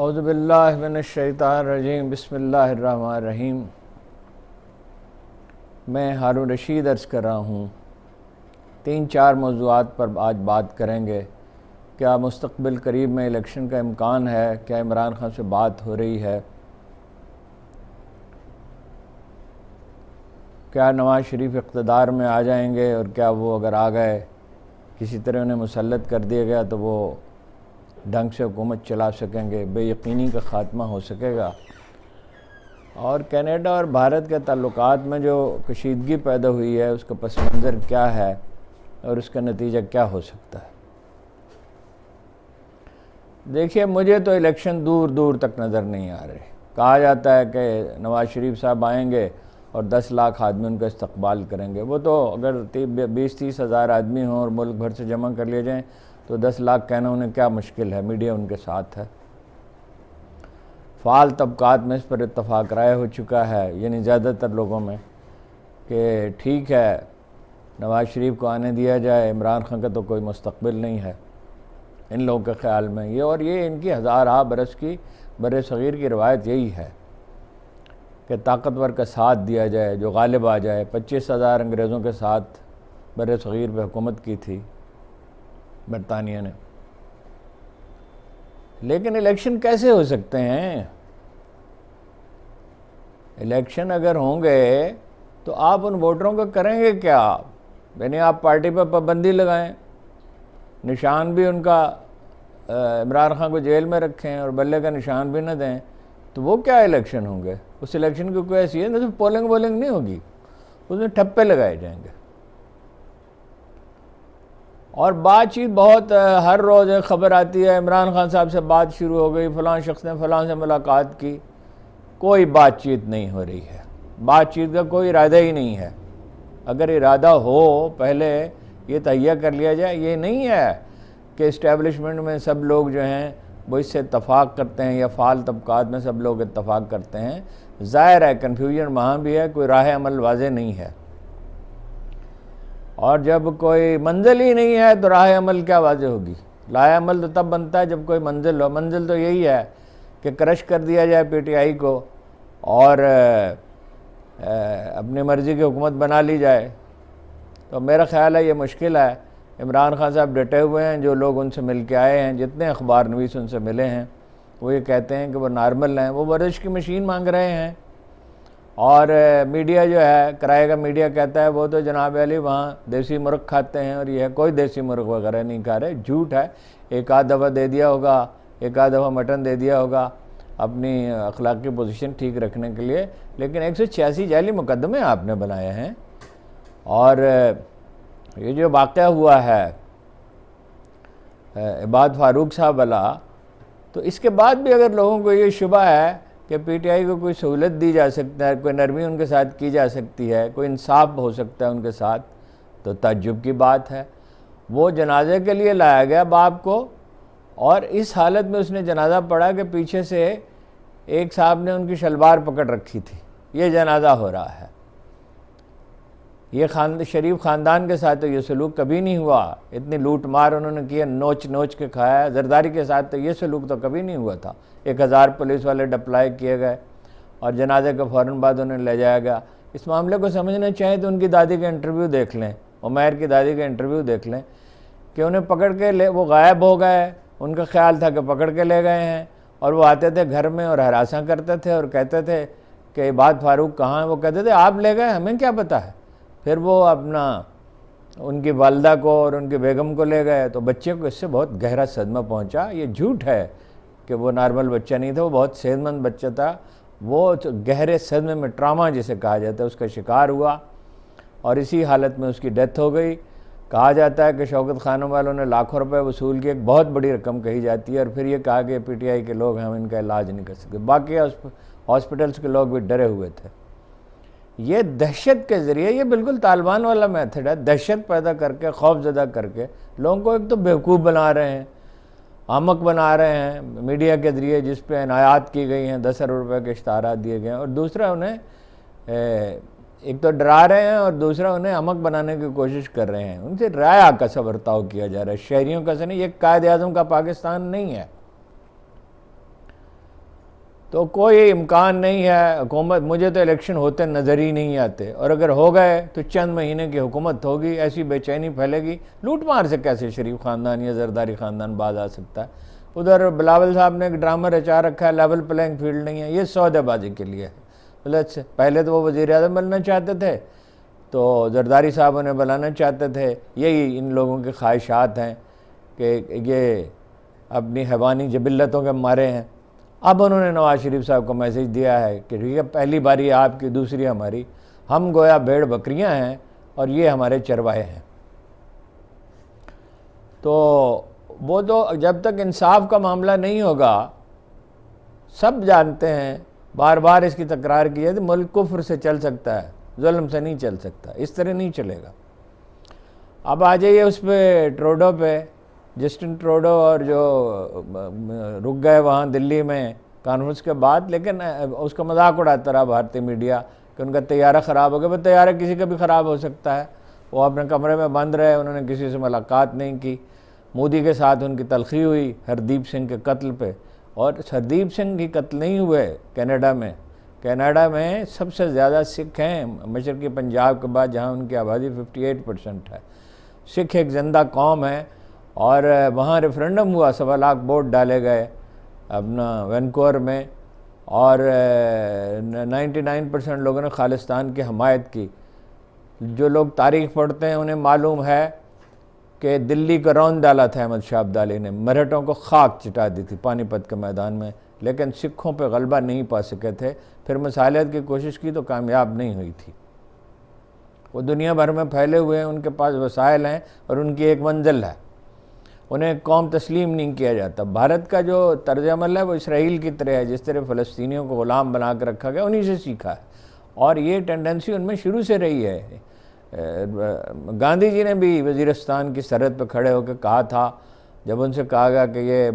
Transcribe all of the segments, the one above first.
اعوذ باللہ من الشیطان الرجیم بسم اللہ الرحمن الرحیم۔ میں ہارون رشید عرض کر رہا ہوں، 3-4 موضوعات پر آج بات کریں گے۔ کیا مستقبل قریب میں الیکشن کا امکان ہے؟ کیا عمران خان سے بات ہو رہی ہے؟ کیا نواز شریف اقتدار میں آ جائیں گے؟ اور کیا وہ اگر آ گئے، کسی طرح انہیں مسلط کر دیا گیا تو وہ ڈھنگ سے حکومت چلا سکیں گے؟ بے یقینی کا خاتمہ ہو سکے گا؟ اور کینیڈا اور بھارت کے تعلقات میں جو کشیدگی پیدا ہوئی ہے، اس کا پس منظر کیا ہے اور اس کا نتیجہ کیا ہو سکتا ہے؟ دیکھیے، مجھے تو الیکشن دور دور تک نظر نہیں آ رہے۔ کہا جاتا ہے کہ نواز شریف صاحب آئیں گے اور 10 لاکھ آدمی ان کا استقبال کریں گے۔ وہ تو اگر 20-30 ہزار آدمی ہوں اور ملک بھر سے جمع کر لیے جائیں تو 10 لاکھ کہنا انہیں کیا مشکل ہے، میڈیا ان کے ساتھ ہے۔ فعال طبقات میں اس پر اتفاق رائے ہو چکا ہے، یعنی زیادہ تر لوگوں میں، کہ ٹھیک ہے نواز شریف کو آنے دیا جائے، عمران خان کا تو کوئی مستقبل نہیں ہے ان لوگوں کے خیال میں۔ یہ ان کی ہزارہ برس کی بر صغیر کی روایت یہی ہے کہ طاقتور کا ساتھ دیا جائے، جو غالب آ جائے۔ 25,000 انگریزوں کے ساتھ بر صغیر پہ حکومت کی تھی برطانیہ نے۔ لیکن الیکشن کیسے ہو سکتے ہیں؟ الیکشن اگر ہوں گے تو آپ ان ووٹروں کو کریں گے کیا؟ یعنی آپ پارٹی پر پابندی لگائیں، نشان بھی ان کا عمران خان کو جیل میں رکھیں اور بلے کا نشان بھی نہ دیں، تو وہ کیا الیکشن ہوں گے؟ اس الیکشن کی کوئی حیثیت نہیں، پولنگ نہیں ہوگی، اس میں ٹھپے لگائے جائیں گے۔ اور بات چیت بہت ہر روز ایک خبر آتی ہے، عمران خان صاحب سے بات شروع ہو گئی، فلاں شخص نے فلاں سے ملاقات کی۔ کوئی بات چیت نہیں ہو رہی ہے، بات چیت کا کوئی ارادہ ہی نہیں ہے۔ اگر ارادہ ہو پہلے یہ تہیہ کر لیا جائے۔ یہ نہیں ہے کہ اسٹیبلشمنٹ میں سب لوگ جو ہیں وہ اس سے اتفاق کرتے ہیں یا فعال طبقات میں سب لوگ اتفاق کرتے ہیں۔ ظاہر ہے کنفیوژن وہاں بھی ہے، کوئی راہ عمل واضح نہیں ہے۔ اور جب کوئی منزل ہی نہیں ہے تو راہ عمل کیا واضح ہوگی؟ راہ عمل تو تب بنتا ہے جب کوئی منزل ہو۔ منزل تو یہی ہے کہ کرش کر دیا جائے پی ٹی آئی کو اور اپنی مرضی کی حکومت بنا لی جائے۔ تو میرا خیال ہے یہ مشکل ہے۔ عمران خان صاحب ڈٹے ہوئے ہیں، جو لوگ ان سے مل کے آئے ہیں، جتنے اخبار نویس ان سے ملے ہیں، وہ یہ کہتے ہیں کہ وہ نارمل ہیں۔ وہ ورزش کی مشین مانگ رہے ہیں، اور میڈیا جو ہے، کرائے کا میڈیا کہتا ہے وہ تو جناب علی وہاں دیسی مرغ کھاتے ہیں، اور یہ کوئی دیسی مرغ وغیرہ نہیں کھا رہے، جھوٹ ہے۔ ایک آدھ دفعہ دے دیا ہوگا، ایک آدھ دفعہ مٹن دے دیا ہوگا اپنی اخلاقی پوزیشن ٹھیک رکھنے کے لیے، لیکن 186 جعلی مقدمے آپ نے بنائے ہیں۔ اور یہ جو واقعہ ہوا ہے عباد فاروق صاحب والا، تو اس کے بعد بھی اگر لوگوں کو یہ شبہ ہے کہ پی ٹی آئی کو کوئی سہولت دی جا سکتا ہے، کوئی نرمی ان کے ساتھ کی جا سکتی ہے، کوئی انصاف ہو سکتا ہے ان کے ساتھ، تو تعجب کی بات ہے۔ وہ جنازے کے لیے لایا گیا باپ کو، اور اس حالت میں اس نے جنازہ پڑھا کہ پیچھے سے ایک صاحب نے ان کی شلوار پکڑ رکھی تھی۔ یہ جنازہ ہو رہا ہے۔ یہ شریف خاندان کے ساتھ تو یہ سلوک کبھی نہیں ہوا۔ اتنی لوٹ مار انہوں نے کی، نوچ کے کھایا۔ زرداری کے ساتھ تو یہ سلوک تو کبھی نہیں ہوا تھا۔ 1000 پولیس والے ڈپلائی کیے گئے اور جنازے کے فوراً بعد انہیں لے جایا گیا۔ اس معاملے کو سمجھنا چاہیں تو ان کی دادی کا انٹرویو دیکھ لیں، عمیر کی دادی کا انٹرویو دیکھ لیں کہ انہیں پکڑ کے وہ غائب ہو گئے۔ ان کا خیال تھا کہ پکڑ کے لے گئے ہیں، اور وہ آتے تھے گھر میں اور ہراساں کرتے تھے اور کہتے تھے کہ عباد فاروق کہاں ہیں؟ وہ کہتے تھے آپ لے گئے، ہمیں کیا پتہ ہے۔ پھر وہ اپنا ان کی والدہ کو اور ان کی بیگم کو لے گئے، تو بچے کو اس سے بہت گہرا صدمہ پہنچا۔ یہ جھوٹ ہے کہ وہ نارمل بچہ نہیں تھا، وہ بہت صحت مند بچہ تھا۔ وہ گہرے صدمے میں، ٹراما جسے کہا جاتا ہے، اس کا شکار ہوا، اور اسی حالت میں اس کی ڈیتھ ہو گئی۔ کہا جاتا ہے کہ شوکت خانم والوں نے لاکھوں روپے وصول کی، ایک بہت بڑی رقم کہی جاتی ہے، اور پھر یہ کہا کہ پی ٹی آئی کے لوگ ہیں، ہم ان کا علاج نہیں کر سکتے۔ باقی ہاسپٹلس کے لوگ بھی ڈرے ہوئے تھے۔ یہ دہشت کے ذریعے، یہ بالکل طالبان والا میتھڈ ہے، دہشت پیدا کر کے، خوف زدہ کر کے لوگوں کو ایک تو بیوقوف بنا رہے ہیں، احمق بنا رہے ہیں میڈیا کے ذریعے، جس پہ عنایات کی گئی ہیں، 10 ارب روپے کے اشتہارات دیے گئے ہیں، اور دوسرا انہیں ایک تو ڈرا رہے ہیں، اور دوسرا انہیں احمق بنانے کی کوشش کر رہے ہیں۔ ان سے رعایا کا سا برتاؤ کیا جا رہا ہے، شہریوں کا سے نہیں۔ یہ قائد اعظم کا پاکستان نہیں ہے۔ تو کوئی امکان نہیں ہے حکومت، مجھے تو الیکشن ہوتے نظر ہی نہیں آتے، اور اگر ہو گئے تو چند مہینے کی حکومت ہوگی، ایسی بے چینی پھیلے گی، لوٹ مار سے کیسے شریف خاندان یا زرداری خاندان باز آ سکتا ہے۔ ادھر بلاول صاحب نے ایک ڈرامہ رچا رکھا ہے، لیول پلینگ فیلڈ نہیں ہے، یہ سودے بازی کے لیے ہے۔ پہلے تو وہ وزیر اعظم بننا چاہتے تھے، تو زرداری صاحب انہیں بلانا چاہتے تھے، یہی ان لوگوں کی خواہشات ہیں کہ یہ اپنی حیوانی جبلتوں کے مارے ہیں۔ اب انہوں نے نواز شریف صاحب کو میسیج دیا ہے کہ ٹھیک ہے، پہلی باری آپ کی، دوسری ہماری، ہم گویا بھیڑ بکریاں ہیں اور یہ ہمارے چرواہے ہیں۔ تو وہ تو جب تک انصاف کا معاملہ نہیں ہوگا، سب جانتے ہیں، بار بار اس کی تکرار کی ہے کہ ملک کفر سے چل سکتا ہے، ظلم سے نہیں چل سکتا، اس طرح نہیں چلے گا۔ اب آ جائیے اس پہ ٹروڈو پہ، جسٹن ٹروڈو، اور جو رک گئے وہاں دلی میں کانفرنس کے بعد، لیکن اس کا مذاق اڑاتا رہا بھارتی میڈیا کہ ان کا طیارہ خراب ہو گیا۔ وہ طیارہ کسی کا بھی خراب ہو سکتا ہے، وہ اپنے کمرے میں بند رہے، انہوں نے کسی سے ملاقات نہیں کی۔ مودی کے ساتھ ان کی تلخی ہوئی ہردیپ سنگھ کے قتل پہ، اور ہردیپ سنگھ کی قتل نہیں ہوئے کینیڈا میں، کینیڈا میں سب سے زیادہ سکھ ہیں مشرقی پنجاب کے بعد، جہاں ان کی آبادی 58% ہے۔ سکھ ایک زندہ قوم ہے، اور وہاں ریفرنڈم ہوا، 1.25 لاکھ ووٹ ڈالے گئے اپنا وینکوور میں، اور 99% لوگوں نے خالصتان کی حمایت کی۔ جو لوگ تاریخ پڑھتے ہیں انہیں معلوم ہے کہ دلی کو رون ڈالا تھا احمد شاہ ابدالی نے، مرہٹوں کو خاک چٹا دی تھی پانی پت کے میدان میں، لیکن سکھوں پہ غلبہ نہیں پا سکے تھے۔ پھر مصالحت کی کوشش کی تو کامیاب نہیں ہوئی تھی۔ وہ دنیا بھر میں پھیلے ہوئے ہیں، ان کے پاس وسائل ہیں، اور ان کی ایک منزل ہے، انہیں قوم تسلیم نہیں کیا جاتا۔ بھارت کا جو طرز عمل ہے وہ اسرائیل کی طرح ہے، جس طرح فلسطینیوں کو غلام بنا کے رکھا گیا، انہی سے سیکھا ہے، اور یہ ٹینڈنسی ان میں شروع سے رہی ہے۔ گاندھی جی نے بھی وزیرستان کی سرحد پہ کھڑے ہو کے کہا تھا، جب ان سے کہا گیا کہ یہ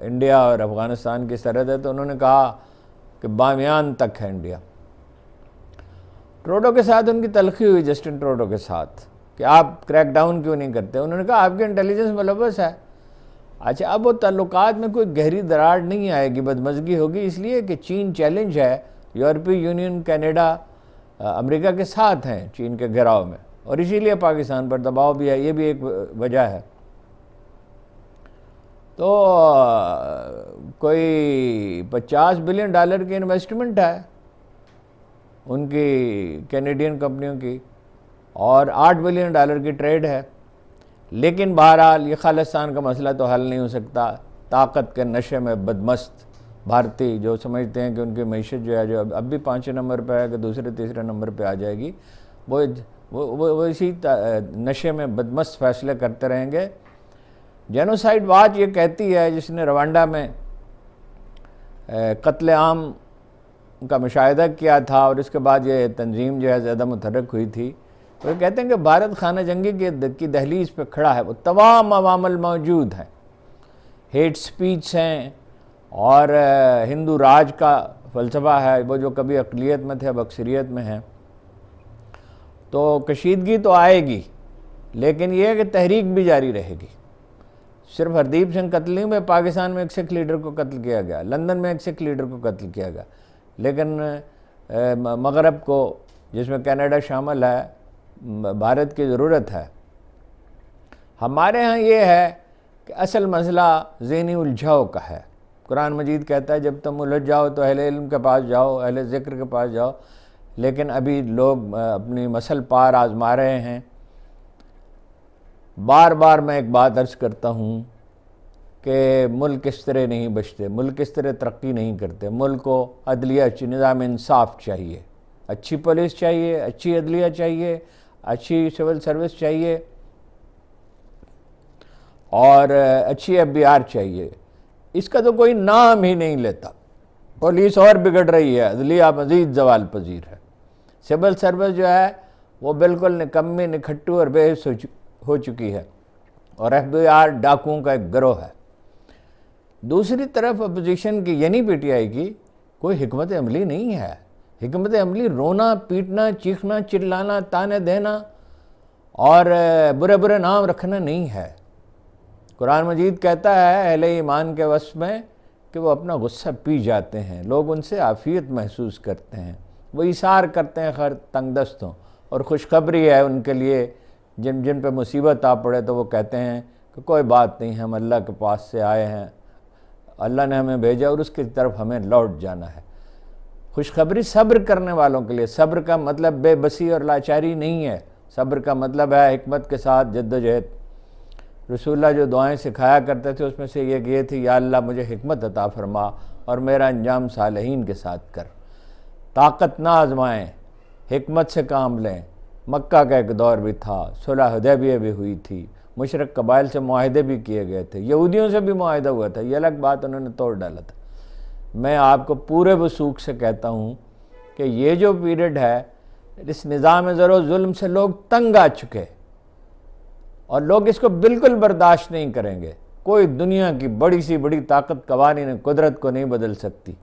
انڈیا اور افغانستان کی سرحد ہے، تو انہوں نے کہا کہ بامیان تک ہے انڈیا۔ ٹروڈو کے ساتھ ان کی تلخی ہوئی، جسٹن ٹروڈو کے ساتھ، کہ آپ کریک ڈاؤن کیوں نہیں کرتے؟ انہوں نے کہا آپ کی انٹیلیجنس ملوث ہے۔ اچھا، اب وہ تعلقات میں کوئی گہری دراڑ نہیں آئے گی، بدمزگی ہوگی، اس لیے کہ چین چیلنج ہے، یورپی یونین، کینیڈا، امریکہ کے ساتھ ہیں چین کے گھیراؤ میں، اور اسی لیے پاکستان پر دباؤ بھی ہے، یہ بھی ایک وجہ ہے۔ تو کوئی $50 بلین کی انویسٹمنٹ ہے ان کی کینیڈین کمپنیوں کی، اور $8 بلین کی ٹریڈ ہے۔ لیکن بہرحال یہ خالصتان کا مسئلہ تو حل نہیں ہو سکتا۔ طاقت کے نشے میں بدمست بھارتی جو سمجھتے ہیں کہ ان کی معیشت جو ہے، جو اب بھی 5 نمبر پہ ہے کہ دوسرے تیسرے نمبر پہ آ جائے گی، وہ اسی نشے میں بدمست فیصلے کرتے رہیں گے۔ جینوسائیڈ واچ یہ کہتی ہے، جس نے روانڈا میں قتل عام کا مشاہدہ کیا تھا، اور اس کے بعد یہ تنظیم جو ہے زیادہ متحرک ہوئی تھی، وہ کہتے ہیں کہ بھارت خانہ جنگی کی دہلیز پہ کھڑا ہے، وہ تمام عوامل موجود ہیں، ہیٹ سپیچ ہیں، اور ہندو راج کا فلسفہ ہے، وہ جو کبھی اقلیت میں تھے اب اکثریت میں ہیں۔ تو کشیدگی تو آئے گی، لیکن یہ ہے کہ تحریک بھی جاری رہے گی۔ صرف ہردیپ سنگھ قتل نہیں ہوئے، پاکستان میں ایک سکھ لیڈر کو قتل کیا گیا، لندن میں ایک سکھ لیڈر کو قتل کیا گیا، لیکن مغرب کو، جس میں کینیڈا شامل ہے، بھارت کی ضرورت ہے۔ ہمارے ہاں یہ ہے کہ اصل مسئلہ ذہنی الجھاؤ کا ہے۔ قرآن مجید کہتا ہے جب تم الجھ جاؤ تو اہل علم کے پاس جاؤ، اہل ذکر کے پاس جاؤ، لیکن ابھی لوگ اپنی مسل پار آزما رہے ہیں۔ بار بار میں ایک بات عرض کرتا ہوں کہ ملک اس طرح نہیں بچتے، ملک اس طرح ترقی نہیں کرتے۔ ملک کو عدلیہ، نظام انصاف چاہیے، اچھی پولیس چاہیے، اچھی عدلیہ چاہیے، اچھی سول سروس چاہیے، اور اچھی FBR چاہیے۔ اس کا تو کوئی نام ہی نہیں لیتا۔ پولیس اور بگڑ رہی ہے، عدلیہ مزید زوال پذیر ہے، سول سروس جو ہے وہ بالکل نکمی، نکھٹو اور بے حس ہو چکی ہے، اور FBR ڈاکوؤں کا ایک گروہ ہے۔ دوسری طرف اپوزیشن کی، یعنی PTI کی، کوئی حکمت عملی نہیں ہے۔ حکمت عملی رونا، پیٹنا، چیخنا، چلانا، تانے دینا اور برے برے نام رکھنا نہیں ہے۔ قرآن مجید کہتا ہے اہل ایمان کے وصف میں کہ وہ اپنا غصہ پی جاتے ہیں، لوگ ان سے عافیت محسوس کرتے ہیں، وہ ایثار کرتے ہیں خیر تنگ دستوں، اور خوشخبری ہے ان کے لیے جن پہ مصیبت آ پڑے تو وہ کہتے ہیں کہ کوئی بات نہیں، ہم اللہ کے پاس سے آئے ہیں، اللہ نے ہمیں بھیجا اور اس کی طرف ہمیں لوٹ جانا ہے۔ خوشخبری صبر کرنے والوں کے لیے، صبر کا مطلب بے بسی اور لاچاری نہیں ہے، صبر کا مطلب ہے حکمت کے ساتھ جد و جہد۔ رسول اللہ جو دعائیں سکھایا کرتے تھے اس میں سے ایک یہ تھی، یا اللہ مجھے حکمت عطا فرما اور میرا انجام صالحین کے ساتھ کر۔ طاقت نہ آزمائیں، حکمت سے کام لیں۔ مکہ کا ایک دور بھی تھا، صلح حدیبیہ بھی ہوئی تھی، مشرک قبائل سے معاہدے بھی کیے گئے تھے، یہودیوں سے بھی معاہدہ ہوا تھا، یہ الگ بات انہوں نے توڑ ڈالا تھا۔ میں آپ کو پورے وثوق سے کہتا ہوں کہ یہ جو پیریڈ ہے، اس نظام زر و ظلم سے لوگ تنگ آ چکے اور لوگ اس کو بالکل برداشت نہیں کریں گے۔ کوئی دنیا کی بڑی سی بڑی طاقت قوانین قدرت کو نہیں بدل سکتی۔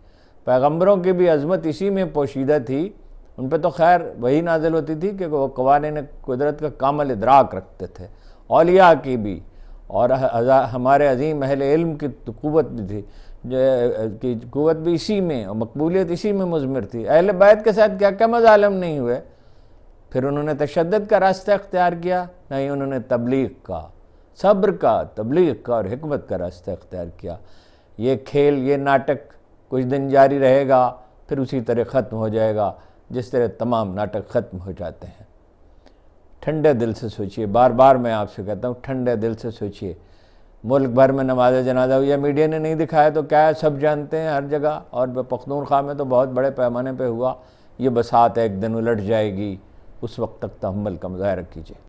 پیغمبروں کی بھی عظمت اسی میں پوشیدہ تھی، ان پہ تو خیر وہی نازل ہوتی تھی کہ وہ قوانین قدرت کا کامل ادراک رکھتے تھے، اولیاء کی بھی، اور ہمارے عظیم اہل علم کی قوت بھی تھی، کی قوت بھی اسی میں اور مقبولیت اسی میں مضمر تھی۔ اہل بیت کے ساتھ کیا کیا مظالم نہیں ہوئے؟ پھر انہوں نے تشدد کا راستہ اختیار کیا؟ نہیں، انہوں نے تبلیغ کا، صبر کا، تبلیغ کا اور حکمت کا راستہ اختیار کیا۔ یہ کھیل، یہ ناٹک کچھ دن جاری رہے گا، پھر اسی طرح ختم ہو جائے گا جس طرح تمام ناٹک ختم ہو جاتے ہیں۔ ٹھنڈے دل سے سوچئے، بار بار میں آپ سے کہتا ہوں ٹھنڈے دل سے سوچئے۔ ملک بھر میں نماز جنازہ ہوئی ہے، میڈیا نے نہیں دکھایا تو کیا ہے، سب جانتے ہیں ہر جگہ، اور پختونخوا میں تو بہت بڑے پیمانے پہ ہوا۔ یہ بساط ایک دن الٹ جائے گی، اس وقت تک تحمل کا مظاہرہ کیجیے۔